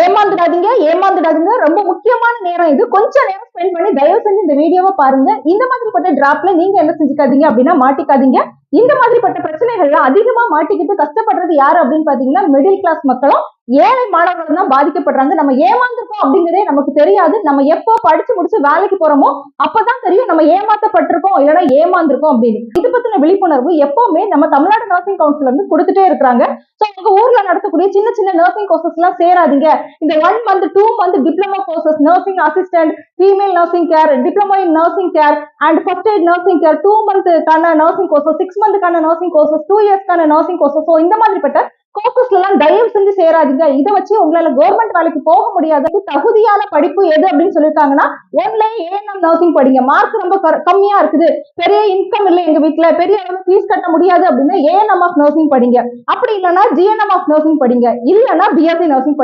ஏமாந்துடாதீங்க. ரொம்ப முக்கியமான நேரம் இது. கொஞ்சம் நேரம் ஸ்பெண்ட் பண்ணி தயவு செஞ்சு இந்த வீடியோவை பாருங்க. இந்த மாதிரிப்பட்ட டிராப்ல நீங்க என்ன செஞ்சுக்காதீங்க அப்படின்னா மாட்டிக்காதீங்க. இந்த மாதிரிப்பட்ட பிரச்சனைகள்ல அதிகமா மாட்டிக்கிட்டு கஷ்டப்படுறது யாரு அப்படின்னு பாத்தீங்கன்னா மிடில் கிளாஸ் மக்களும் ஏழை மாணவர்கள் தான் பாதிக்கப்படுறாங்க. நம்ம ஏமாந்துருக்கோம் அப்படிங்கிறதே நமக்கு தெரியாது. நம்ம எப்போ படிச்சு முடிச்சு வேலைக்கு போறோமோ அப்பதான் தெரியும் நம்ம ஏமாத்தப்பட்டிருக்கோம் இல்லைன்னா ஏமாந்துருக்கோம் அப்படின்னு. இது பத்தின விழிப்புணர்வு எப்பவுமே நம்ம தமிழ்நாடு நர்சிங் கவுன்சில் வந்து கொடுத்துட்டே இருக்கிறாங்க. சோ உங்க ஊர்ல நடத்தக்கூடிய சின்ன சின்ன நர்சிங் கோர்சஸ் எல்லாம் சேராதீங்க. இந்த 1 month 2 month diploma courses, nursing assistant, female nursing care, diploma in nursing care and first eight nursing care, 2 month nursing courses, 6 month nursing courses, 2 years nursing courses. இந்த மாதிரிப்பட்ட கோர்சஸ்ல எல்லாம் தயவு செஞ்சு சேராதீங்க. இதை வச்சு உங்களால கவர்மெண்ட் வேலைக்கு போக முடியாது. தகுதியான படிப்பு எது அப்படின்னு சொல்லியிருக்காங்கன்னா ஒன்லே ஏஎன்எம் நர்சிங் படிங்க. மார்க் ரொம்ப கம்மியா இருக்குது, பெரிய இன்கம் இல்லை எங்க வீட்டுல, பெரிய அளவு ஃபீஸ் கட்ட முடியாது அப்படின்னா ஏஎன்எம் ஆஃப் நர்சிங் படிங்க. அப்படி இல்லைன்னா ஜிஎன்எம் ஆஃப் நர்சிங் படிங்க. இல்லைன்னா பிஎஸ்சி நர்சிங் படிங்க.